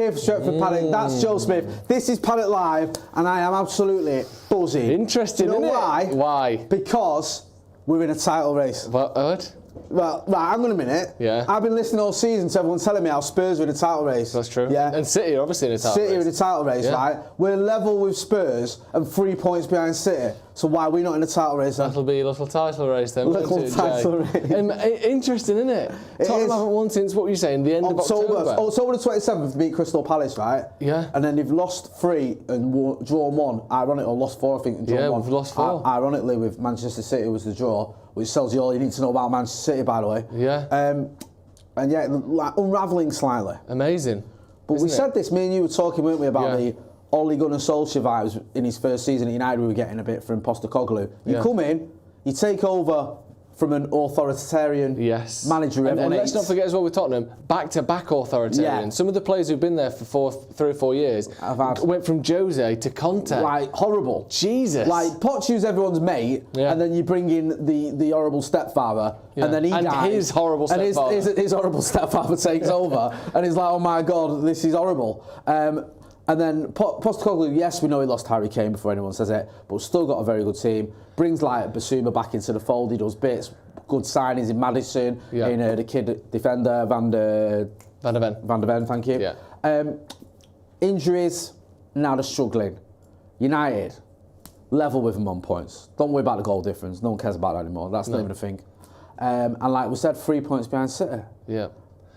here for Stretford Paddock. That's Joe Smith. This is Paddock Live, and I am absolutely buzzing. Interesting, Do you know why? Why? Because we're in a title race. What? Well, right, hang on a minute. Yeah. I've been listening all season to everyone telling me how Spurs are in a title race. That's true. Yeah. And City are obviously in a title race. City are in a title race, right? We're level with Spurs and 3 points behind City. So why are we not in a title race then? That'll be a little title race then. Little title race. Interesting, isn't it? Tottenham haven't won since, what were you saying, the end of October? October the 27th, beat Crystal Palace, right? Yeah. And then they've lost 3 and drawn 1. Ironically, or lost 4, I think, and drawn 1. Yeah, we've lost 4. Ironically, with Manchester City was the draw, which tells you all you need to know about Manchester City, by the way. Yeah. And yeah, like unravelling slightly. Amazing. But we said this, me and you were talking, weren't we, about the Ole Gunnar Solskjaer vibes in his first season at United. We were getting a bit from Postecoglou. You come in, you take over from an authoritarian manager. And let's not forget as well with Tottenham, back-to-back authoritarian. Some of the players who've been there for 3 or 4 years went from Jose to Conte. Like, horrible. Jesus. Like, Poch's everyone's mate, and then you bring in the horrible stepfather, and then he dies. His horrible stepfather. And his horrible stepfather takes over, and he's like, oh my God, this is horrible. And then Postecoglou, yes, we know he lost Harry Kane before anyone says it, but still got a very good team. Brings like Basuma back into the fold. He does bits, good signings in Maddison, in the kid defender Van der Ven, thank you. Yeah. Injuries, now they're struggling. United, level with them on points. Don't worry about the goal difference. No one cares about that anymore. That's not even a thing. And like we said, 3 points behind City. Yeah.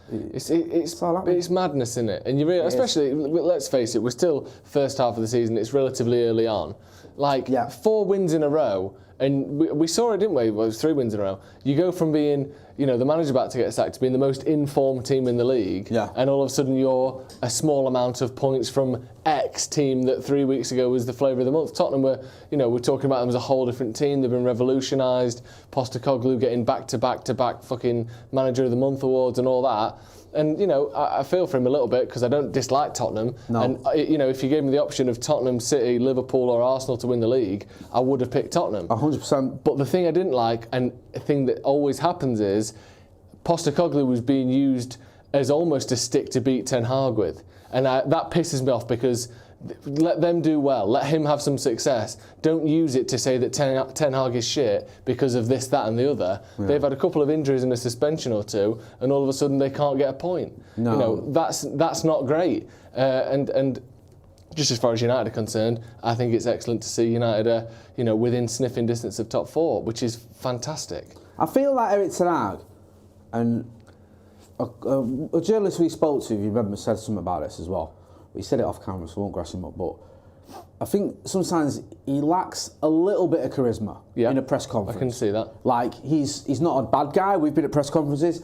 It's madness, isn't it? And you really, especially, let's face it, we're still first half of the season. It's relatively early on. Like 4 wins in a row, and we saw it, didn't we? Well, it was 3 wins in a row. You go from being, the manager about to get sacked to being the most informed team in the league, and all of a sudden you're a small amount of points from X team that 3 weeks ago was the flavour of the month. Tottenham were, we're talking about them as a whole different team. They've been revolutionised. Postecoglou getting back-to-back fucking Manager of the Month awards and all that. And, I feel for him a little bit because I don't dislike Tottenham. No. And, if you gave me the option of Tottenham, City, Liverpool or Arsenal to win the league, I would have picked Tottenham. 100%. But the thing I didn't like, and a thing that always happens is, Postecoglou was being used as almost a stick to beat Ten Hag with. And that pisses me off because let them do well. Let him have some success. Don't use it to say that Ten Hag is shit because of this, that and the other. Yeah. They've had a couple of injuries and a suspension or 2 and all of a sudden they can't get a point. No. That's not great. And just as far as United are concerned, I think it's excellent to see United are, within sniffing distance of top 4, which is fantastic. I feel like Eric Ten Hag, and a journalist we spoke to, if you remember, said something about this as well. He said it off camera, so I won't grass him up, but I think sometimes he lacks a little bit of charisma in a press conference. I can see that. Like, he's not a bad guy. We've been at press conferences,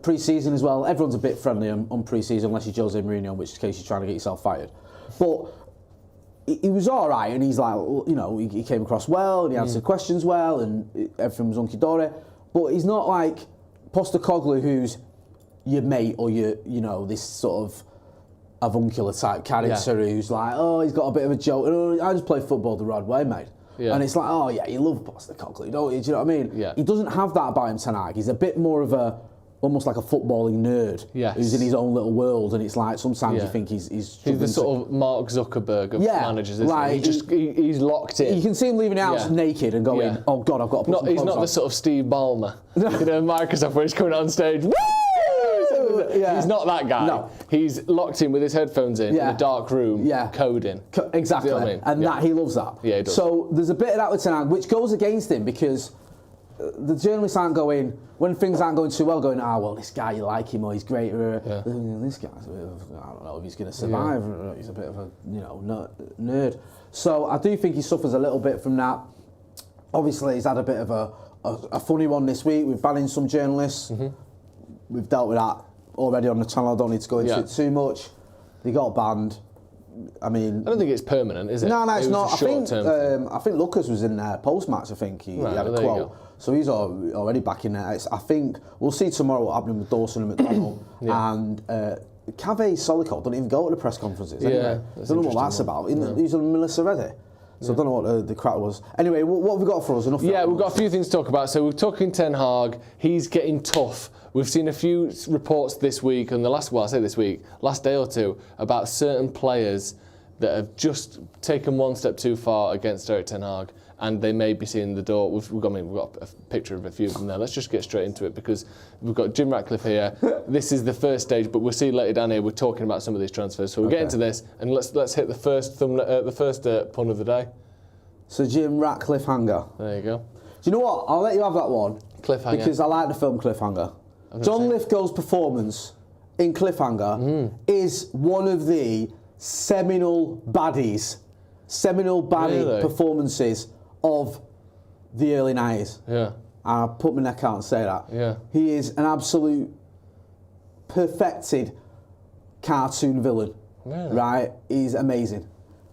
pre-season as well. Everyone's a bit friendly on pre-season, unless you're Jose Mourinho, in which case you're trying to get yourself fired. But he was all right, and he's like, he came across well, and he answered questions well, and everything was hunky-dory. But he's not like Postecoglou, who's your mate or this sort of avuncular type character who's like, he's got a bit of a joke. I just play football the right way, mate. Yeah. And it's like, you love Postecoglou, don't you? Do you know what I mean? Yeah. He doesn't have that about him, Ten Hag. He's a bit more of almost like a footballing nerd who's in his own little world, and it's like sometimes you think he's the sort of Mark Zuckerberg of managers, isn't he? He's locked in. You can see him leaving the house naked and going, oh God, I've got to put some He's clothes not on. The sort of Steve Ballmer, Microsoft, where he's coming on stage. Woo! He's not that guy. No. He's locked in with his headphones in a dark room, coding. Exactly. You know what I mean? And that he loves that. Yeah, he does. So there's a bit of that with Ten Hag, which goes against him because the journalists aren't going, when things aren't going too well, going, well, this guy, you like him, or he's great. This guy's, I don't know if he's going to survive. He's a bit of a, nerd. So I do think he suffers a little bit from that. Obviously, he's had a bit of a funny one this week with banning some journalists. Mm-hmm. We've dealt with that already on the channel. I don't need to go into it too much. They got banned. I mean, I don't think it's permanent, is it? No, it's not. I think Lucas was in there post-match. I think he had a quote. So he's already back in there. I think we'll see tomorrow what happened with Dawson and McDonald. And Cave Solikol don't even go to the press conferences anyway. I don't know what that's about. He's on Melissa Reddy. So I don't know what the crack was. Anyway, what have we got for us? We've got a few things to talk about. So we're talking Ten Hag. He's getting tough we've seen a few reports this week and last day or two about certain players that have just taken one step too far against Erik ten Hag, and they may be seeing the door. We've got a picture of a few of them there. Let's just get straight into it because we've got Jim Ratcliffe here. This is the first stage, but we'll see later down here. We're talking about some of these transfers, so we'll get into this and let's hit the first pun of the day. So Jim Ratcliffe hanger. There you go. Do you know what? I'll let you have that one. Cliffhanger. Because I like the film Cliffhanger. John Lithgow's performance in Cliffhanger is one of the seminal baddie Really? performances of the early 90s. Yeah. I'll put my neck out and say that. Yeah. He is an absolute perfected cartoon villain. Really? Right? He's amazing.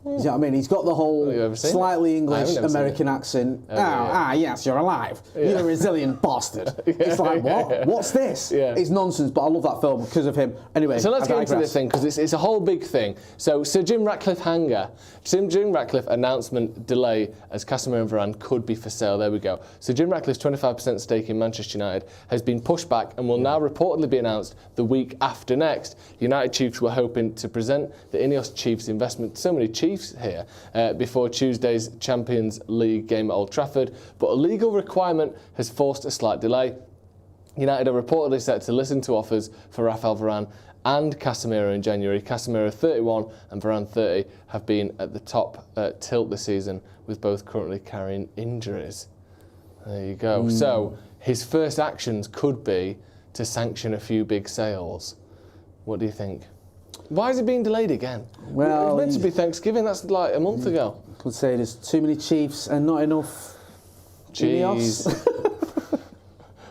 You know what I mean? He's got the whole slightly English American accent. Yes, you're alive. Yeah. You're a resilient bastard. It's like, what? Yeah. What's this? Yeah. It's nonsense, but I love that film because of him. Anyway, so let's get into this thing because it's a whole big thing. So Jim Ratcliffe hanger. Jim Ratcliffe announcement delay as Casemiro and Varane could be for sale. There we go. So Jim Ratcliffe's 25% stake in Manchester United has been pushed back and will now reportedly be announced the week after next. United Chiefs were hoping to present the Ineos Chiefs investment. So many Chiefs here before Tuesday's Champions League game at Old Trafford, but a legal requirement has forced a slight delay. United are reportedly set to listen to offers for Raphael Varane and Casemiro in January. Casemiro, 31, and Varane, 30, have been at the top tilt this season, with both currently carrying injuries. There you go. So his first actions could be to sanction a few big sales. What do you think? Why is it being delayed again? Well, it was meant to be Thanksgiving. That's like a month ago. I could say there's too many Chiefs and not enough Jeez.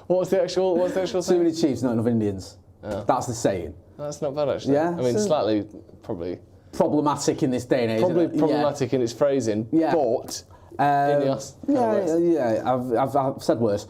What's the actual Too saying? many Chiefs, not enough Indians. Oh. That's the saying. That's not bad actually. Yeah, I mean, slightly probably problematic in this day and age. probably isn't it? problematic in its phrasing. Yeah. But Ineos. I've said worse.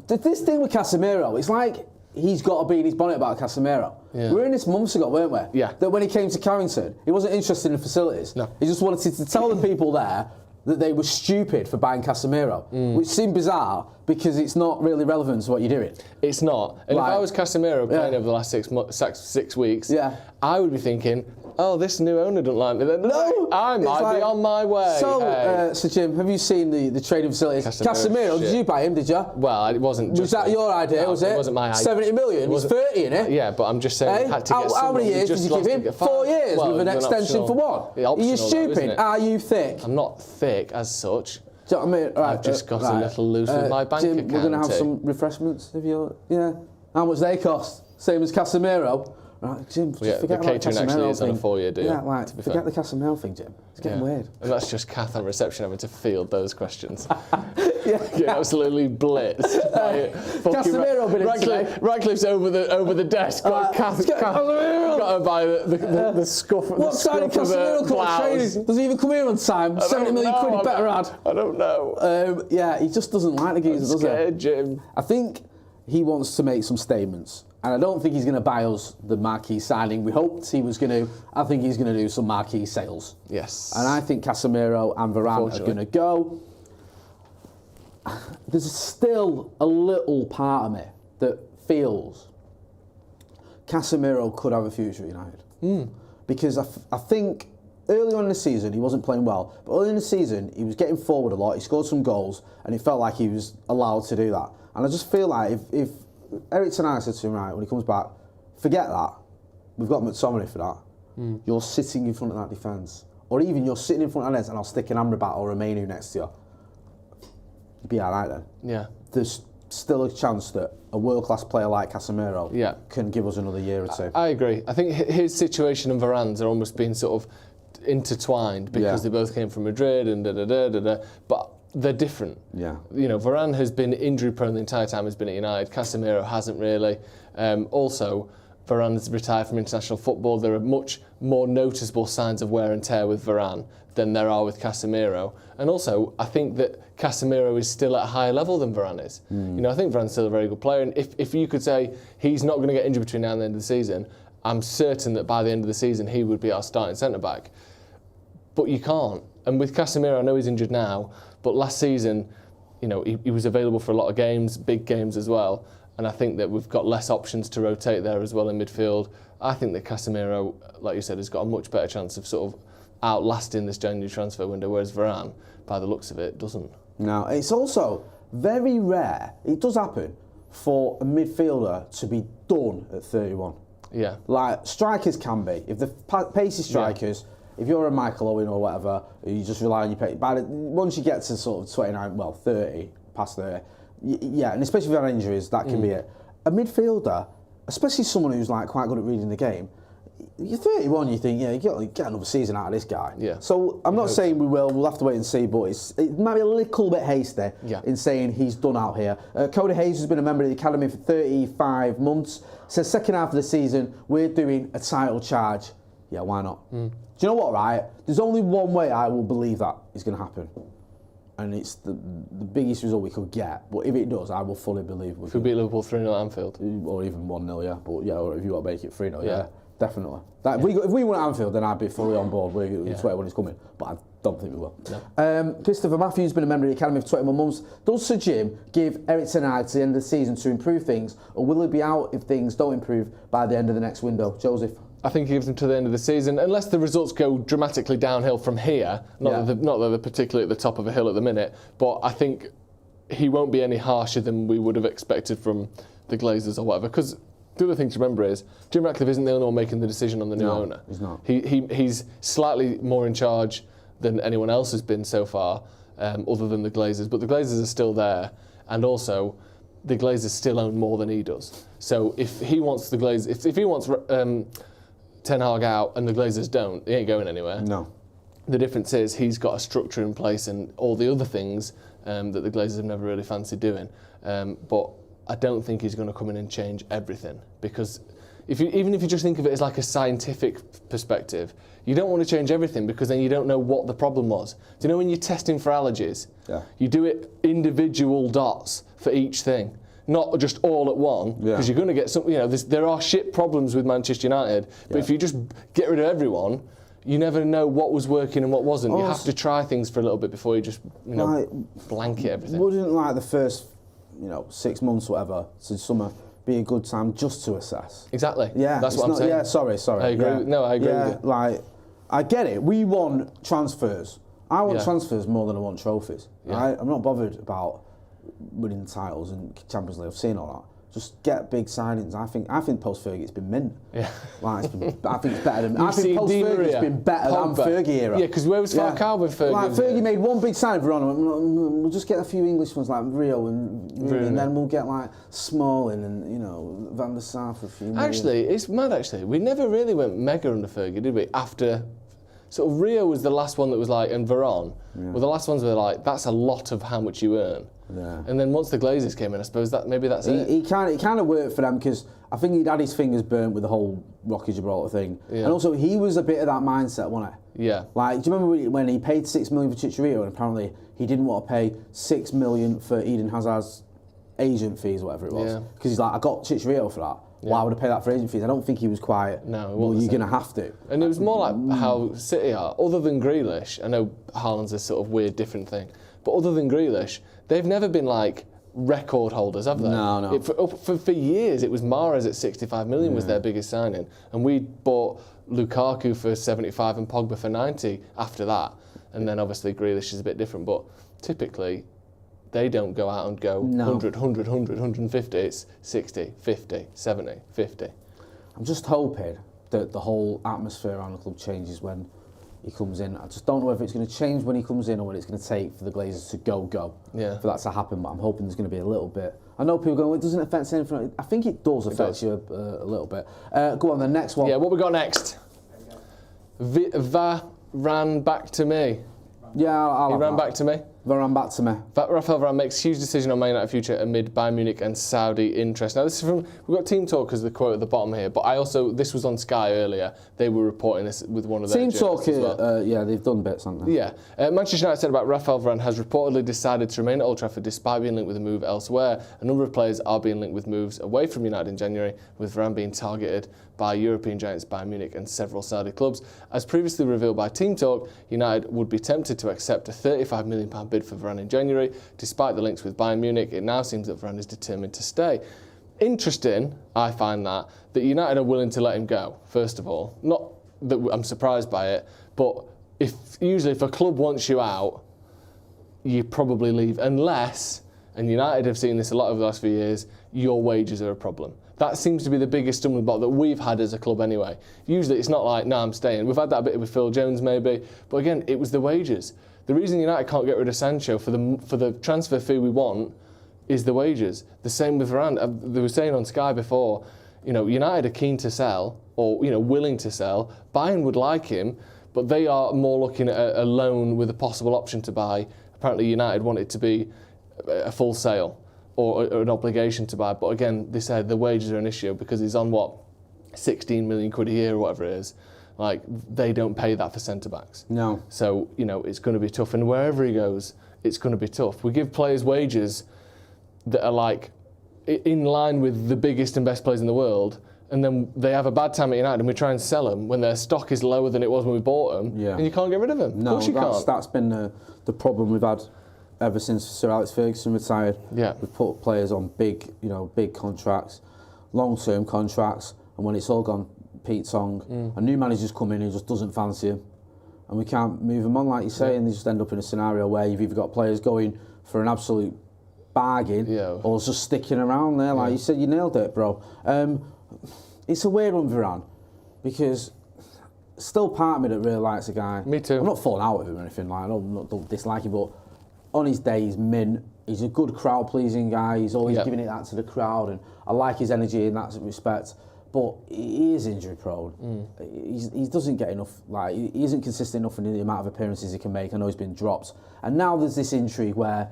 This thing with Casemiro, it's like he's got to be in his bonnet about Casemiro. Yeah. We were in this months ago, weren't we? Yeah. That when he came to Carrington, he wasn't interested in the facilities. No. He just wanted to tell the people there that they were stupid for buying Casemiro, which seemed bizarre because it's not really relevant to what you're doing. It's not. And if I was Casemiro playing over the last 6 weeks, I would be thinking, oh, this new owner doesn't like me. No, I might be on my way. So, so Jim, have you seen the trading facilities? Casemiro, did you buy him, did you? Well, it wasn't just... Was that your idea, was it? It wasn't my idea. 70 million, he's 30 in it. Yeah, but I'm just saying, had to get how many years did you give him? 4 years with an extension for what? Are you stupid? Are you thick? I'm not thick as such. Do you know what I mean? Right, I've just got a little loose with my bank Jim, account. we're going to have some refreshments if you're... Yeah. How much they cost? Same as Casemiro. Right, Jim, just forget the catering actually is on a 4-year deal. Yeah, like, forget the Casemiro thing, Jim. It's getting weird. And that's just Kath on reception having to field those questions. Getting absolutely blitzed. Casemiro been in today. Ratcliffe's over the desk. Kath got to buy the scuff. What side of Casemiro come training? Does he even come here on time? 70 million quid he better had. I don't know. Yeah, he just doesn't like the geezer, does he? Scared, Jim. I think he wants to make some statements. And I don't think he's going to buy us the marquee signing we hoped he was going to. I think he's going to do some marquee sales. Yes. And I think Casemiro and Varane are going to go. There's still a little part of me that feels Casemiro could have a future at United. Because I think early on in the season he wasn't playing well. But early in the season he was getting forward a lot. He scored some goals and it felt like he was allowed to do that. And I just feel like if Erik ten Hag said to him, right, when he comes back, forget that. We've got McTominay for that. You're sitting in front of that defence. Or even you're sitting in front of Neds and I'll stick an Amrabat or a Mainu next to you. You'd be all right then. Yeah. There's still a chance that a world-class player like Casemiro can give us another year or two. I agree. I think his situation and Varane's are almost being sort of intertwined because they both came from Madrid and da-da-da-da-da. But they're different. Yeah. You know, Varane has been injury prone the entire time he's been at United. Casemiro hasn't really. Also, Varane's retired from international football. There are much more noticeable signs of wear and tear with Varane than there are with Casemiro. And also, I think that Casemiro is still at a higher level than Varane is. You know, I think Varane's still a very good player. And if you could say he's not going to get injured between now and the end of the season, I'm certain that by the end of the season he would be our starting centre-back. But you can't. And with Casemiro, I know he's injured now, but last season, you know, he was available for a lot of games, big games as well. and I think that we've got less options to rotate there as well in midfield. I think that Casemiro, like you said, has got a much better chance of sort of outlasting this January transfer window, whereas Varane, by the looks of it, doesn't. No, it's also very rare, it does happen, for a midfielder to be done at 31. Yeah. Like, strikers can be. If the pacey strikers, if you're a Michael Owen or whatever, you just rely on your pace. But once you get to sort of 29, well, 30, past 30, yeah, and especially if you have injuries, that can be it. A midfielder, especially someone who's like quite good at reading the game, you're 31, you think, yeah, you get another season out of this guy. Yeah. So I'm not saying we'll have to wait and see, but it might be a little bit hasty in saying he's done out here. Cody Hayes has been a member of the academy for 35 months. Says second half of the season, we're doing a title charge. Yeah, why not? Do you know what, right? There's only one way I will believe that is going to happen. And it's the biggest result we could get. But if it does, I will fully believe we If we beat Liverpool 3-0 at Anfield. Or even 1-0, yeah. But yeah, or if you want to make it 3-0, yeah. Definitely. If we won at Anfield, then I'd be fully on board. It's when it's coming. But I don't think we will. No. Christopher Matthews has been a member of the academy for 21 months. Does Sir Jim give Eric Ten Hag to the end of the season to improve things, or will he be out if things don't improve by the end of the next window? Joseph? I think he gives them to the end of the season, unless the results go dramatically downhill from here. Not that they're particularly at the top of a hill at the minute, but I think he won't be any harsher than we would have expected from the Glazers or whatever. Because the other thing to remember is Jim Ratcliffe isn't the only one making the decision on the new owner. He's not. He's slightly more in charge than anyone else has been so far, other than the Glazers. But the Glazers are still there, and also the Glazers still own more than he does. So if he wants the Glazers, if he wants Ten Hag out and the Glazers don't, he ain't going anywhere. No. The difference is he's got a structure in place and all the other things that the Glazers have never really fancied doing. But I don't think he's going to come in and change everything, because even if you just think of it as like a scientific perspective, you don't want to change everything because then you don't know what the problem was. Do you know when you're testing for allergies? Yeah. You do it individual dots for each thing, not just all at one, because you're going to get some. You know, there are shit problems with Manchester United, but if you just get rid of everyone, you never know what was working and what wasn't. You have to try things for a little bit before you just blanket everything. Wouldn't like the first 6 months, whatever, to summer be a good time just to assess? Exactly. Yeah, that's what I'm saying. Yeah, sorry. I agree. No, I agree with you. Like, I get it. We want transfers. I want transfers more than I want trophies. Right? I'm not bothered about winning titles and Champions League. I've seen all that. Just get big signings. I think post Fergie it's been mint. Yeah. Like I think it's better than. I think post Fergie it's been better than Fergie era. Yeah, because where was Falcao with Fergie? Like Fergie made one big signing for Ronaldo. We'll just get a few English ones like Rio and then we'll get like Smalling and Van der Sar for a few. Actually, it's mad. Actually, we never really went mega under Fergie, did we? After. Sort of Rio was the last one that was like, and Varane were the last ones that were like, that's a lot of how much you earn. Yeah. And then once the Glazers came in, I suppose that maybe that's it. It kind of worked for them because I think he'd had his fingers burnt with the whole Rocky Gibraltar thing. Yeah. And also he was a bit of that mindset, wasn't he? Yeah. Like, do you remember when he paid 6 million for Chicharito and apparently he didn't want to pay 6 million for Eden Hazard's agent fees, whatever it was? Because he's like, I got Chicharito for that. Yeah. Why would I pay that for agent fees? I don't think he was quite, well, you're going to have to. And it was more like how City are, other than Grealish. I know Haaland's a sort of weird different thing, but other than Grealish, they've never been like record holders, have they? No. For years, it was Mahrez at 65 million was their biggest signing. And we bought Lukaku for 75 and Pogba for 90 after that. And then obviously Grealish is a bit different, but typically, they don't go out and go 100, 150. It's 60, 50, 70, 50. I'm just hoping that the whole atmosphere around the club changes when he comes in. I just don't know if it's going to change when he comes in or what it's going to take for the Glazers to go. Yeah. For that to happen, but I'm hoping there's going to be a little bit. I know people go, well, it doesn't affect anything. I think it does affect you a little bit. Go on, the next one. Yeah, what we got next? Ran back to me. Yeah, he ran back to me. Varane back to me. Raphael Varane makes huge decision on Man United future amid Bayern Munich and Saudi interest. Now this is from, we've got Team Talk as the quote at the bottom here, but this was on Sky earlier. They were reporting this with one of their Team journalists Talk, as well. they've done bits, haven't they? Yeah. Manchester United said about Raphael Varane has reportedly decided to remain at Old Trafford despite being linked with a move elsewhere. A number of players are being linked with moves away from United in January, with Varane being targeted by European giants Bayern Munich and several Saudi clubs. As previously revealed by Team Talk, United would be tempted to accept a £35 million bid for Varane in January. Despite the links with Bayern Munich, it now seems that Varane is determined to stay. interesting, I find that United are willing to let him go, first of all. Not that I'm surprised by it, but usually if a club wants you out, you probably leave, unless, and United have seen this a lot over the last few years, your wages are a problem. That seems to be the biggest stumbling block that we've had as a club anyway. Usually it's not like, no, I'm staying. We've had that a bit with Phil Jones maybe, but again, it was the wages. The reason United can't get rid of Sancho for the transfer fee we want is the wages. The same with Varane. They were saying on Sky before, United are keen to sell, or willing to sell. Bayern would like him, but they are more looking at a loan with a possible option to buy. Apparently United want it to be a full sale or an obligation to buy. But again, they said the wages are an issue because he's on 16 million quid a year or whatever it is. Like, they don't pay that for centre-backs. No. So, it's going to be tough. And wherever he goes, it's going to be tough. We give players wages that are like in line with the biggest and best players in the world, and then they have a bad time at United and we try and sell them when their stock is lower than it was when we bought them, and you can't get rid of them. No, of course you can't. That's been the problem we've had ever since Sir Alex Ferguson retired. Yeah. We've put players on big contracts, long-term contracts, and when it's all gone Pete Tong, a new manager's come in who just doesn't fancy him, and we can't move them on, like you say, and they just end up in a scenario where you've either got players going for an absolute bargain or just sticking around there. Like you said, you nailed it, bro. It's a weird one, Varane, because still part of me that really likes the guy. Me too. I'm not falling out with him or anything, like, I don't dislike him, but on his day he's mint. He's a good crowd-pleasing guy. He's always giving it that to the crowd, and I like his energy in that respect. But he is injury-prone. He doesn't get enough. Like, he isn't consistent enough in the amount of appearances he can make. I know he's been dropped, and now there's this injury where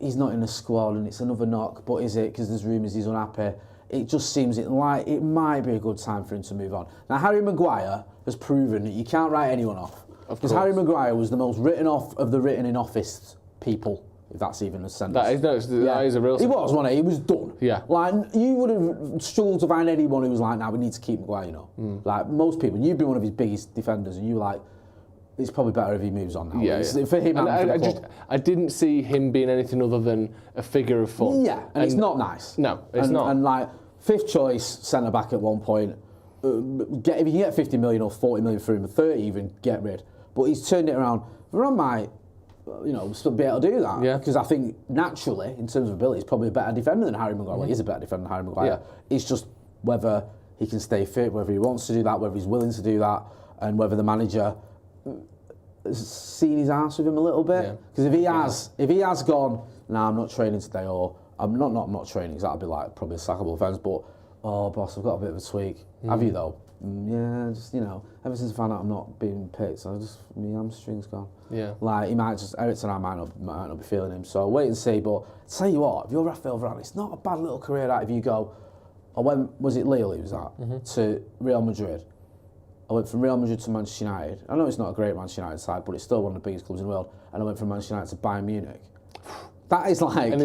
he's not in the squad, and it's another knock. But is it because there's rumours he's unhappy? It just seems like it might be a good time for him to move on. Now, Harry Maguire has proven that you can't write anyone off. Because Harry Maguire was the most written off of the written in office people, if that's even a sentence. That is a real sentence. He was, wasn't he? He was done. Yeah. Like, you would have struggled to find anyone who was like, we need to keep Maguire, Like, most people, you've been one of his biggest defenders, and you were like, it's probably better if he moves on now. Yeah, For him and for the club. I didn't see him being anything other than a figure of fun. Yeah, and it's not nice. No, it's not. And like, fifth choice centre-back at one point, if you can get 50 million or 40 million for him, 30 even, get rid. But he's turned it around. Varane might, still be able to do that. Yeah. Because I think, naturally, in terms of ability, he's probably a better defender than Harry Maguire. Well, he is a better defender than Harry Maguire. Yeah. It's just whether he can stay fit, whether he wants to do that, whether he's willing to do that, and whether the manager has seen his ass with him a little bit. Because if he has gone, I'm not training today, or I'm not training, because that'd be like probably a sackable offence, but, boss, I've got a bit of a tweak. Have you, though? Yeah, just, ever since I found out I'm not being picked, my hamstring's gone. Yeah. Like, Ericsson, I might not be feeling him, so wait and see. But tell you what, if you're Rafael Varane, it's not a bad little career that if you go, was it Lille he was at, to Real Madrid. I went from Real Madrid to Manchester United. I know it's not a great Manchester United side, but it's still one of the biggest clubs in the world. And I went from Manchester United to Bayern Munich. That is like... And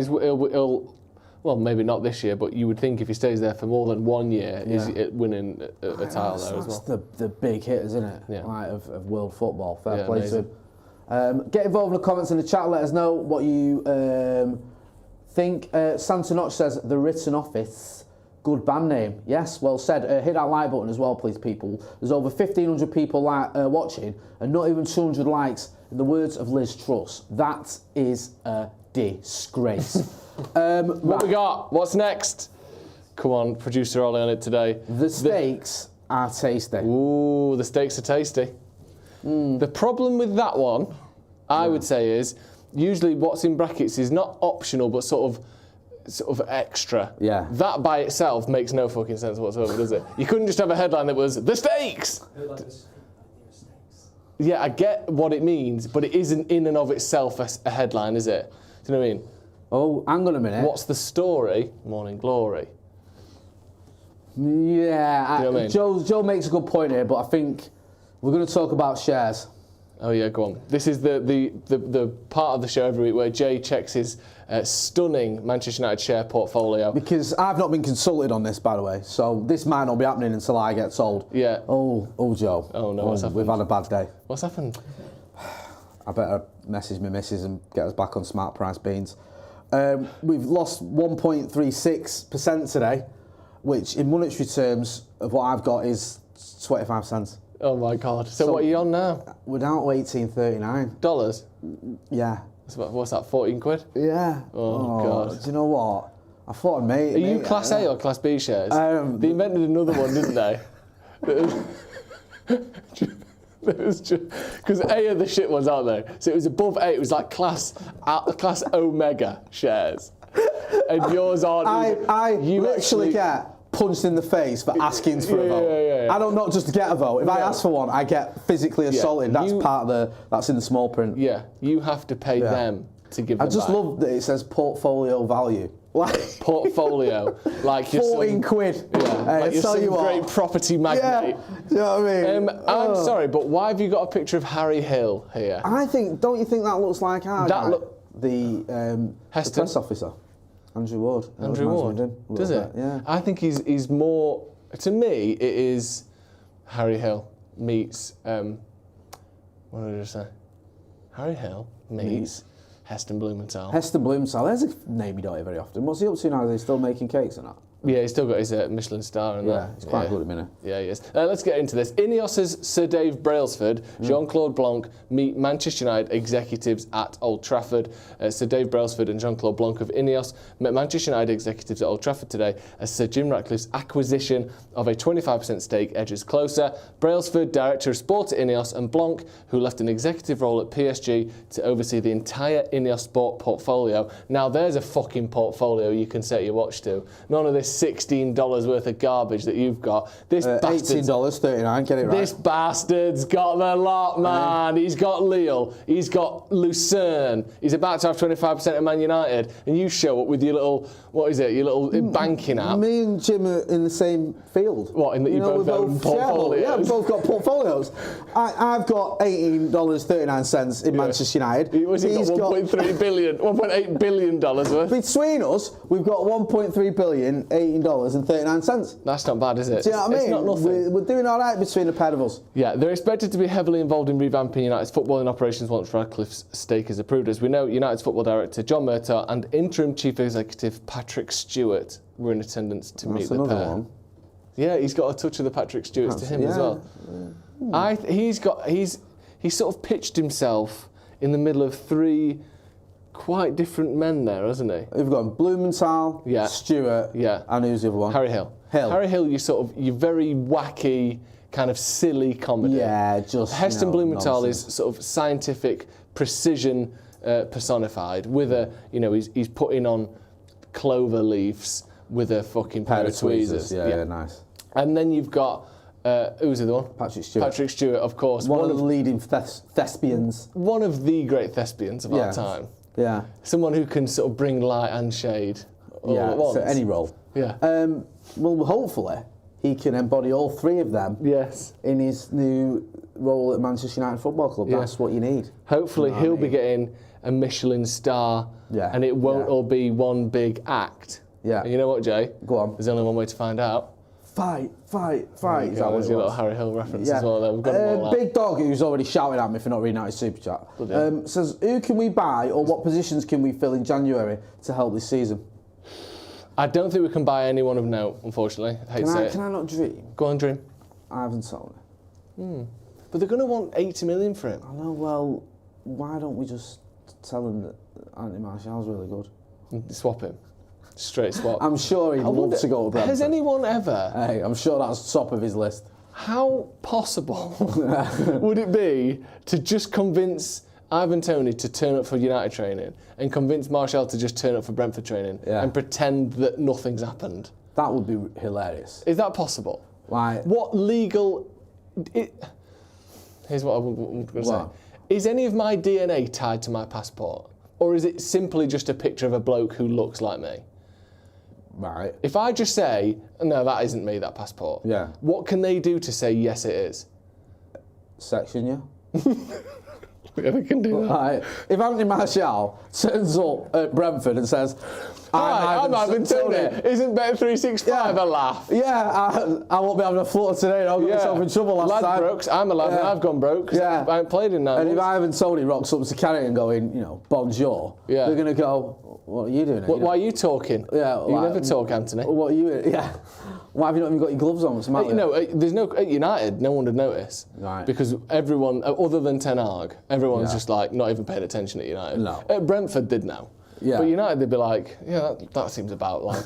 well, maybe not this year, but you would think if he stays there for more than 1 year, he's winning a title there as well. That's the big hitters, isn't it? Yeah. Like, of world football. Fair play to him. Get involved in the comments in the chat. Let us know what you think. Santa Notch says, The Written Office. Good band name. Yes, well said. Hit that like button as well, please, people. There's over 1,500 people watching and not even 200 likes. In the words of Liz Truss, that is a disgrace. What we got? What's next? Come on, producer Ollie on it today. The steaks are tasty. Ooh, the steaks are tasty. The problem with that one, I would say, is usually what's in brackets is not optional, but sort of extra. Yeah. That by itself makes no fucking sense whatsoever, does it? You couldn't just have a headline that was the steaks. Yeah, I get what it means, but it isn't in and of itself a headline, is it? Do you know what I mean? Oh, hang on a minute. What's the story? Morning Glory. Yeah, you know what I mean? Joe makes a good point here, but I think we're going to talk about shares. Oh yeah, go on. This is the part of the show every week where Jay checks his stunning Manchester United share portfolio. Because I've not been consulted on this, by the way, so this might not be happening until I get told. Yeah. Oh, Joe. Oh no, what's happened? We've had a bad day. What's happened? I better message my missus and get us back on smart price beans. We've lost 1.36% today. which in monetary terms of what I've got is 25 cents. Oh my God. So what are you on now? We're down to $18.39. Dollars? Yeah. What's that, 14 quid? Yeah. Oh, God. Do you know what? I thought, mate. Are you Class A or Class B shares? They invented another one, didn't they? Because A are the shit ones, aren't they? So it was above A. It was like Class Omega shares. And yours aren't. I literally get punched in the face for asking for a vote. I don't not just get a vote. If I ask for one, I get physically assaulted. That's that's in the small print. Yeah, you have to pay them to give them I just back. love that it says portfolio value. Portfolio, like you're 14 quid. Yeah, like you're some great property magnate. Yeah, do you know what I mean? I'm sorry, but why have you got a picture of Harry Hill here? Don't you think that looks like our guy? The press officer, Andrew Ward. Andrew Ward. Does it? Yeah. I think he's more. To me, it is Harry Hill meets. What did I just say? Harry Hill meets Heston Blumenthal. Heston Blumenthal, there's a name you don't hear very often. What's he up to now? Is he still making cakes or not? Yeah, he's still got his Michelin star and that. Yeah, he's quite good at the minute. Yeah, he is. Let's get into this. Ineos's Sir Dave Brailsford, Jean-Claude Blanc meet Manchester United executives at Old Trafford. Sir Dave Brailsford and Jean-Claude Blanc of Ineos met Manchester United executives at Old Trafford today as Sir Jim Ratcliffe's acquisition of a 25% stake edges closer. Brailsford, director of sport at Ineos, and Blanc, who left an executive role at PSG to oversee the entire Ineos sport portfolio. Now, there's a fucking portfolio you can set your watch to. None of this $16 worth of garbage that you've got. This $18.39, get it right. This bastard's got the lot, man. He's got Lille. He's got Lucerne. He's about to have 25% of Man United. And you show up with your little, what is it, your little banking app. Me and Jim are in the same field. What, in that you both own portfolios? Yeah, we've both got portfolios. I've got $18.39 in Manchester United. He's got $1.8 billion worth. Between us, we've got $1.3 billion, $18.39. That's not bad, is it? Do you know what I mean? It's not nothing. We're doing all right between the pair of us. Yeah, they're expected to be heavily involved in revamping United's footballing operations once Ratcliffe's stake is approved. As we know, United's football director John Murtaugh and interim chief executive Patrick Stewart were in attendance to meet the pair. One. Yeah, he's got a touch of the Patrick Stewarts to him as well. He's sort of pitched himself in the middle of three quite different men there, hasn't he? We've got Blumenthal, Stewart, and who's the other one? Harry Hill. Harry Hill, you're very wacky, kind of silly comedy. Yeah, just Heston Blumenthal is sort of scientific precision personified. With he's putting on clover leaves with a fucking pair of tweezers. Yeah, nice. And then you've got who's the other one? Patrick Stewart. Patrick Stewart, of course. One of the leading thespians. One of the great thespians of our time. Yeah. Someone who can sort of bring light and shade all at once. So any role. Yeah. Well, hopefully he can embody all three of them. Yes. In his new role at Manchester United Football Club. Yeah. That's what you need. Hopefully he'll be getting a Michelin star. Yeah. And it won't all be one big act. Yeah. And you know what, Jay? Go on. There's only one way to find out. Fight. Is that there's your little Harry Hill reference as well there. We've got them all out. Big Dog, who's already shouting at me for not reading out his super chat, says, who can we buy or what positions can we fill in January to help this season? I don't think we can buy anyone of note, unfortunately. Can I not dream? Go on, dream. Ivan Toney. But they're going to want 80 million for him. I know, well, why don't we just tell him that Anthony Martial's really good? Swap him. Straight swap. I'm sure he'd love to go to Brentford. Has anyone ever? Hey, I'm sure that's top of his list. How possible would it be to just convince Ivan Toney to turn up for United training and convince Martial to just turn up for Brentford training and pretend that nothing's happened? That would be hilarious. Is that possible? Why? What legal... Here's what I'm going to say. Is any of my DNA tied to my passport? Or is it simply just a picture of a bloke who looks like me? Right. If I just say, no, that isn't me, that passport. Yeah. What can they do to say, yes, it is? Section you. Yeah, they can do that. Right. If Anthony Martial turns up at Brentford and says, I'm Ivan Toney. Isn't Bet365 a laugh? Yeah, I won't be having a flutter today. I'll get myself in trouble last time. Brooks, I'm 11, I've gone broke. Yeah. I haven't played in 9 months. And if Ivan Toney rocks up to Carrington going, bonjour, they're going to go, What are you doing? Why are you talking? Yeah, you never talk, Anthony. What are you? Yeah. Why have you not even got your gloves on? What's the matter? No, there's no at United. No one would notice, right? Because everyone, other than Ten Hag, everyone's just like not even paying attention at United. No. At Brentford did now. Yeah. But United, they'd be like, yeah, that seems about like,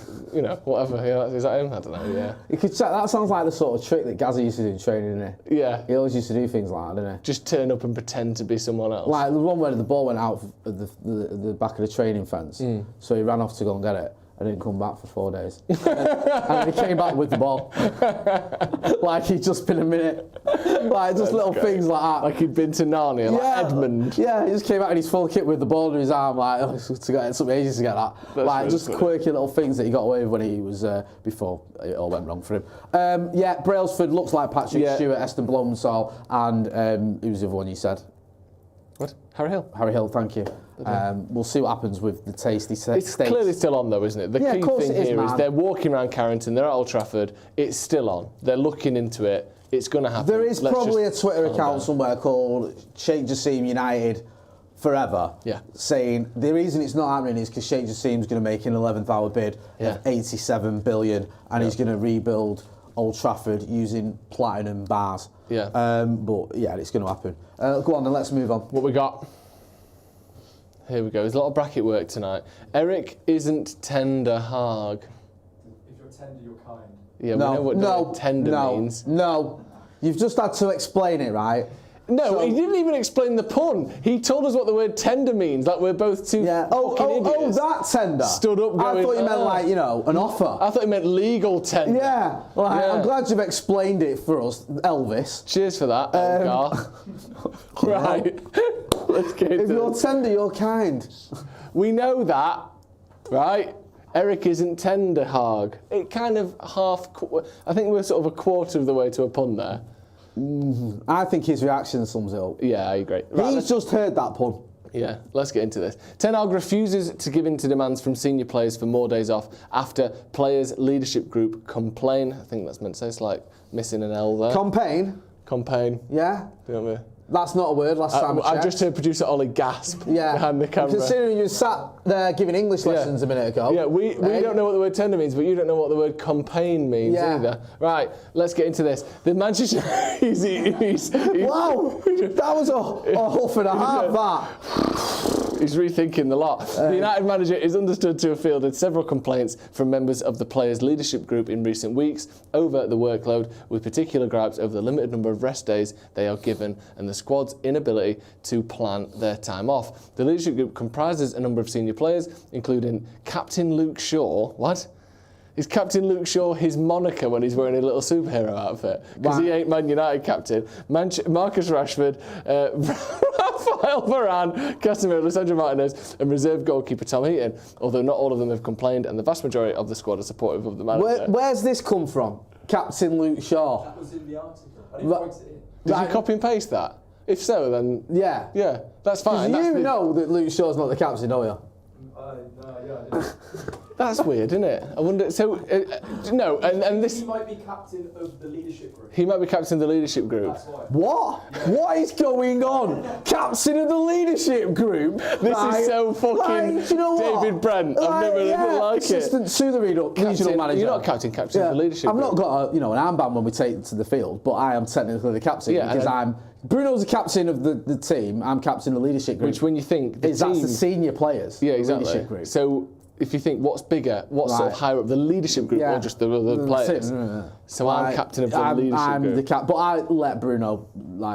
whatever. Yeah, is that him? I don't know. Yeah. You could check, that sounds like the sort of trick that Gazza used to do in training, didn't he? Yeah. He always used to do things like that, didn't he? Just turn up and pretend to be someone else. Like the one where the ball went out of the back of the training fence, so he ran off to go and get it. I didn't come back for 4 days. and then he came back with the ball. Like he'd just been a minute. Like just little things like that. Like he'd been to Narnia, like Edmund. Yeah, he just came out in his full kit with the ball in his arm, like, it took me ages to get that. That's like really just funny. quirky little things that he got away with when he was, before it all went wrong for him. Brailsford looks like Patrick Stewart, Eston Blomsall, and who was the other one you said? What? Harry Hill. Harry Hill, thank you. We'll see what happens with the tasty steaks. It's clearly still on though, isn't it? The key thing here is they're walking around Carrington, they're at Old Trafford, it's still on. They're looking into it, it's going to happen. There is probably a Twitter account somewhere called Sheikh Jassim United Forever, saying the reason it's not happening is because Sheikh Jassim's going to make an 11th hour bid of 87 billion and he's going to rebuild Old Trafford using platinum bars. Yeah. But yeah, it's going to happen. Go on then, let's move on. What we got? Here we go. There's a lot of bracket work tonight. Eric isn't tender Haag. If you're tender, you're kind. Yeah, we know what the word tender means. No, you've just had to explain it, right? No, he didn't even explain the pun. He told us what the word tender means. Like we're both two fucking idiots. Oh, that tender. Stood up going, I thought you meant like, an offer. I thought you meant legal tender. Yeah, I'm glad you've explained it for us, Elvis. Cheers for that, Elgar. Right, let's get into If you're tender, you're kind. We know that, right? Eric isn't tender, Haag. It kind of I think we're sort of a quarter of the way to a pun there. I think his reaction sums it up. Yeah, I agree. Right, He's just heard that pun. Yeah, let's get into this. Ten Hag refuses to give in to demands from senior players for more days off after players' leadership group complain. I think that's meant to say it's like missing an L there. Campaign. Yeah. You know what I mean? That's not a word, last time I just checked. heard producer Ollie gasp behind the camera. Considering you sat there giving English lessons a minute ago. Yeah, we don't know what the word tender means, but you don't know what the word campaign means either. Right, let's get into this. The Manchester... Wow, that was a huff and a half, that. He's rethinking the lot. The United manager is understood to have fielded several complaints from members of the players' leadership group in recent weeks over the workload, with particular gripes over the limited number of rest days they are given and the squad's inability to plan their time off. The leadership group comprises a number of senior players, including Captain Luke Shaw. What? Is Captain Luke Shaw his moniker when he's wearing a little superhero outfit? Because he ain't Man United captain. Marcus Rashford, Rafael Varane, Casemiro, Lisandro Martinez, and reserve goalkeeper Tom Heaton. Although not all of them have complained, and the vast majority of the squad are supportive of the manager. Where's this come from? Captain Luke Shaw. That was in the article. I didn't write it in. Did you copy and paste that? If so, then yeah, that's fine. You know that Luke Shaw's not the captain, don't you? No, I didn't. That's weird, isn't it? I wonder. So no, and this. He might be captain of the leadership group. He might be captain of the leadership group. That's why. What? What is going on? Captain of the leadership group? This is so fucking you know David Brent. I've never even like assistant to the regional manager. You're not captain of the leadership I've group. not got an armband when we take it to the field, but I am technically the captain because Bruno's the captain of the team. I'm captain of the leadership group. Which, when you think that's the senior players. Yeah, exactly. Leadership group. So if you think what's bigger, what's sort of higher up, the leadership group or just the players? So I'm captain of the leadership group. But I let Bruno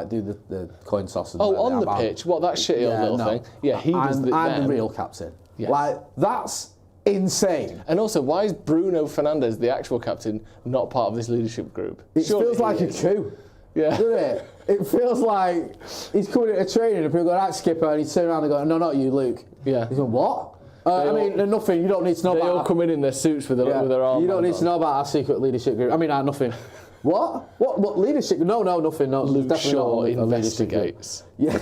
do the coin toss. And on the pitch? What, that shitty old little thing? Yeah, he does the. I'm the real captain. Yes. That's insane. And also, why is Bruno Fernandes, the actual captain, not part of this leadership group? It feels like a coup. Yeah. Doesn't it? It feels like he's coming into training and people go, right, skipper, and he's turning around and going, no, not you, Luke. Yeah. He's going, what? Nothing. You don't need to know about. They all come in their suits with their arms. You don't need to know about our secret leadership group. nothing. What? What leadership? No, nothing. No, Luke Shaw investigates. Yeah.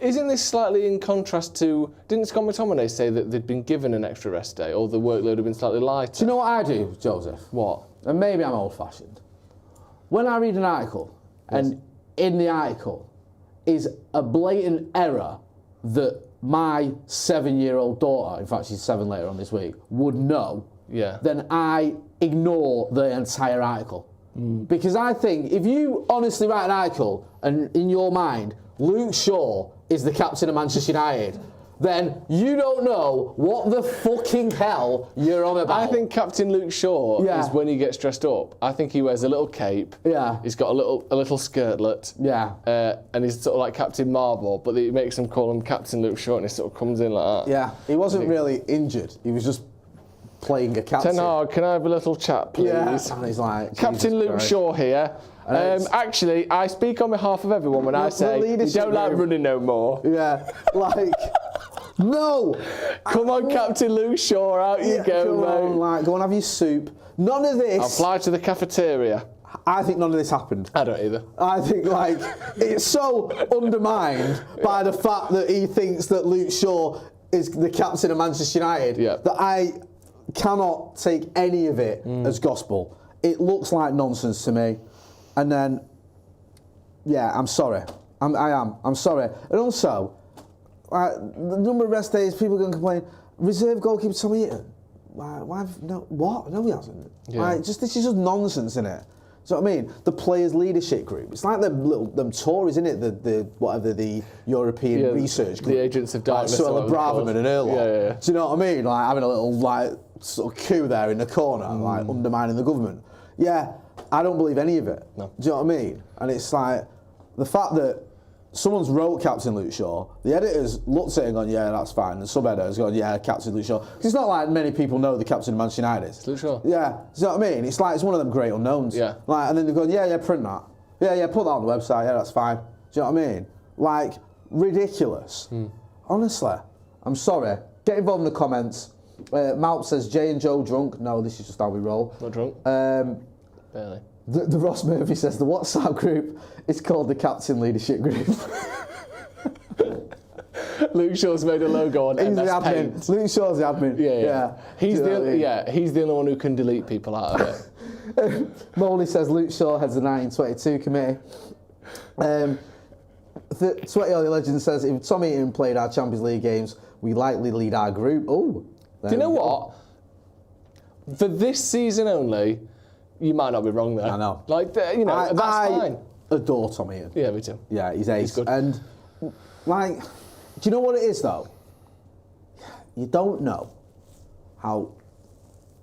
Isn't this slightly in contrast to? Didn't Scott McTominay say that they'd been given an extra rest day, or the workload had been slightly lighter? Do you know what I do, Joseph? What? And maybe I'm old-fashioned. When I read an article, and in the article is a blatant error that my 7-year-old daughter, in fact she's 7 later on this week, would know, then I ignore the entire article. Because I think if you honestly write an article and in your mind, Luke Shaw is the captain of Manchester United, then you don't know what the fucking hell you're on about. I think Captain Luke Shaw is when he gets dressed up. I think he wears a little cape. Yeah. He's got a little skirtlet. Yeah. And he's sort of like Captain Marvel, but it makes him call him Captain Luke Shaw, and he sort of comes in like that. Yeah. He wasn't really injured. He was just playing a captain. Ten Hag, can I have a little chat, please? Yeah. And he's like, Captain Luke Shaw here. Actually, I speak on behalf of everyone when I say we don't like running no more. Yeah. Like. No! Come on, Captain Luke Shaw, out you go, mate. Go and have your soup. None of this. I'll fly to the cafeteria. I think none of this happened. I don't either. I think, it's so undermined by the fact that he thinks that Luke Shaw is the captain of Manchester United that I cannot take any of it as gospel. It looks like nonsense to me. And then, I'm sorry. I'm sorry. And also, the number of rest days, people are going to complain. Reserve goalkeeper Tom Heaton. No, he hasn't. Yeah. This is just nonsense, isn't it? Do you know what I mean? The players' leadership group. It's like them Tories, isn't it? The European research group. The agents of darkness. Like Suella Braverman and Erlot. Yeah. Do you know what I mean? Like having a little sort of coup there in the corner, like undermining the government. Yeah, I don't believe any of it. No. Do you know what I mean? And it's like the fact that someone's wrote Captain Luke Shaw, the editors looked at it and gone, yeah, that's fine. The sub-editor's gone, yeah, Captain Luke Shaw. Because it's not like many people know the captain of Manchester United is. It's Luke Shaw. Yeah, do you know what I mean? It's like, it's one of them great unknowns. Yeah. And then they've gone, yeah, print that. Yeah, put that on the website, yeah, that's fine. Do you know what I mean? Like, ridiculous. Honestly, I'm sorry. Get involved in the comments. Malp says, Jay and Joe drunk. No, this is just how we roll. Not drunk. Barely. The Ross Murphy says, the WhatsApp group is called the Captain Leadership Group. Luke Shaw's made a logo on He's MS the admin. Paint. Luke Shaw's the admin. Yeah. He's the only one who can delete people out of it. Molly says Luke Shaw heads the 1922 committee. Sweaty Ollie Legend says if Tom Heaton played our Champions League games, we likely lead our group. Oh, do you know what? For this season only, you might not be wrong there. I know. That's fine. I adore Tom Heaton. Yeah, me too. Yeah, he's ace. He's good. And do you know what it is though? You don't know how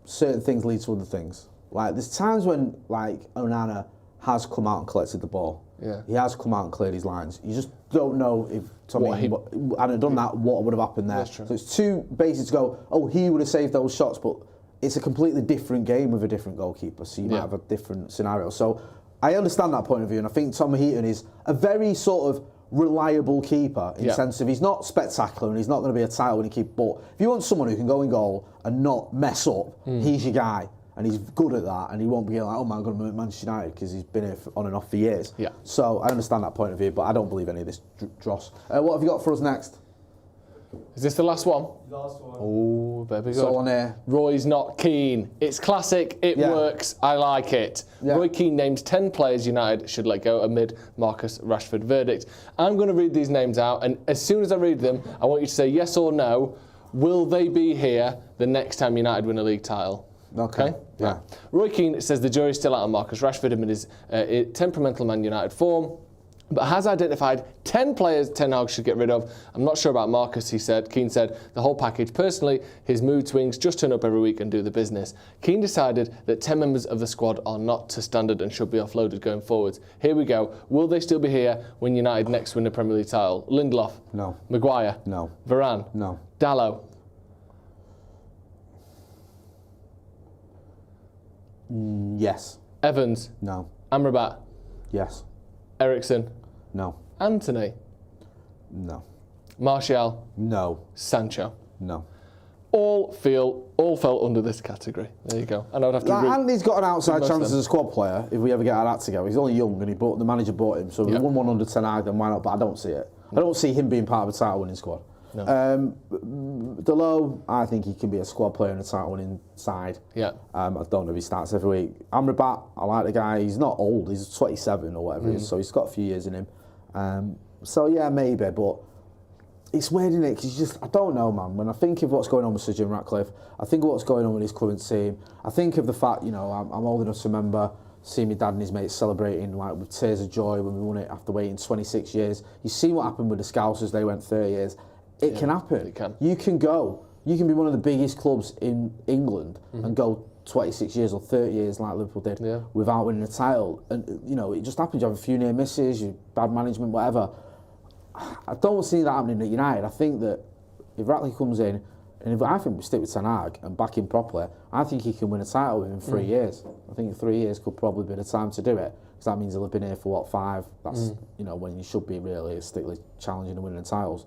certain things lead to other things. Like there's times when Onana has come out and collected the ball. Yeah. He has come out and cleared his lines. You just don't know if Tom Heaton hadn't done that, what would have happened there. That's true. So it's too basic to go, oh, he would have saved those shots, but it's a completely different game with a different goalkeeper, so you might have a different scenario. So I understand that point of view, and I think Tom Heaton is a very sort of reliable keeper in the sense of he's not spectacular and he's not going to be a title-winning keeper, but if you want someone who can go in goal and not mess up, he's your guy. And he's good at that, and he won't be like, oh man, I'm going to move Manchester United because he's been here on and off for years. Yeah. So I understand that point of view, but I don't believe any of this dross. What have you got for us next? Is this the last one? Last one. Oh, very good. So on here. Roy's not Keane. It's classic. It works. I like it. Yeah. Roy Keane names 10 players United should let go amid Marcus Rashford verdict. I'm going to read these names out, and as soon as I read them, I want you to say yes or no. Will they be here the next time United win a league title? Okay. Yeah. Right. Roy Keane says the jury's still out on Marcus Rashford amid his temperamental Man United form, but has identified 10 players Ten Hag should get rid of. I'm not sure about Marcus, he said. Keane said the whole package. Personally, his mood swings, just turn up every week and do the business. Keane decided that 10 members of the squad are not to standard and should be offloaded going forwards. Here we go. Will they still be here when United next win the Premier League title? Lindelof? No. Maguire? No. Varane? No. Dalot? Yes. Evans? No. Amrabat? Yes. Ericsson? No. Anthony? No. Martial? No. Sancho? No. All fell under this category. There you go. And I'd have to Andy's got an outside most chance of as a squad player if we ever get our act together. He's only young and the manager bought him, so if we won one under Ten Hag, then why not? But I don't see it. I don't see him being part of a title-winning squad. No. Dalot, I think he can be a squad player in a title-winning side. Yeah. I don't know if he starts every week. Amrabat, I like the guy. He's not old. He's 27 or whatever he is, so he's got a few years in him. So yeah, maybe, but it's weird, isn't it? Because I don't know, man. When I think of what's going on with Sir Jim Ratcliffe, I think of what's going on with his current team. I think of the fact, I'm old enough to remember seeing my dad and his mates celebrating like with tears of joy when we won it after waiting 26 years. You see what happened with the Scousers, they went 30 years. It can happen. It can. You can be one of the biggest clubs in England and go 26 years or 30 years like Liverpool did without winning a title. And, it just happens. You have a few near misses, bad management, whatever. I don't see that happening at United. I think that if Ratcliffe comes in, and I think we stick with Ten Hag and back him properly, I think he can win a title within 3 years. I think 3 years could probably be the time to do it, because that means he'll have been here for 5. That's when you should be realistically challenging and winning titles.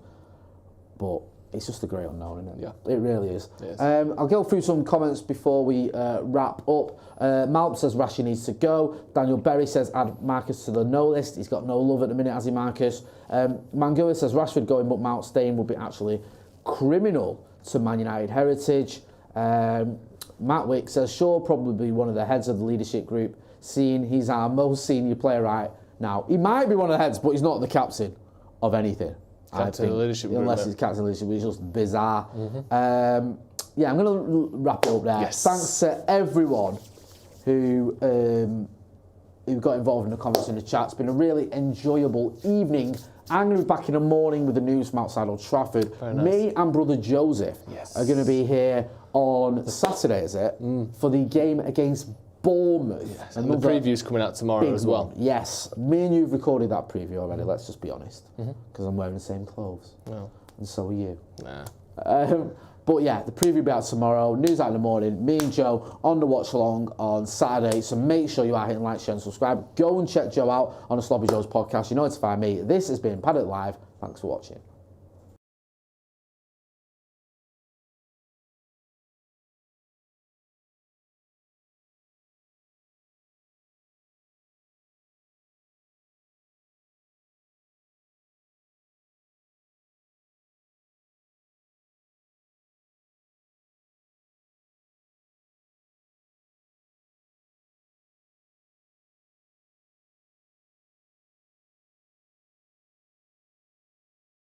But it's just a great unknown, isn't it? Yeah, it really is. Yes. I'll go through some comments before we wrap up. Malp says Rashi needs to go. Daniel Berry says add Marcus to the no list. He's got no love at the minute, has he, Marcus? Mangua says Rashford going but Mount staying would be actually criminal to Man United heritage. Matt Wick says Shaw probably be one of the heads of the leadership group, seeing he's our most senior player right now. He might be one of the heads, but he's not the captain of anything. Captain of the leadership group. Unless he's captain of the leadership, which is just bizarre. I'm going to wrap it up there. Yes. Thanks to everyone who got involved in the comments in the chat. It's been a really enjoyable evening. I'm going to be back in the morning with the news from outside Old Trafford. Very nice. Me and brother Joseph are going to be here on Saturday, is it? For the game against Bournemouth. Yes. And the preview's coming out tomorrow as well. Yes. Me and you have recorded that preview already, let's just be honest. Because I'm wearing the same clothes. No. And so are you. Nah. But yeah, the preview will be out tomorrow. News out in the morning. Me and Joe on the watch along on Saturday. So make sure you are hitting like, share and subscribe. Go and check Joe out on the Sloppy Joe's podcast. You know where to find me. This has been Paddock Live. Thanks for watching.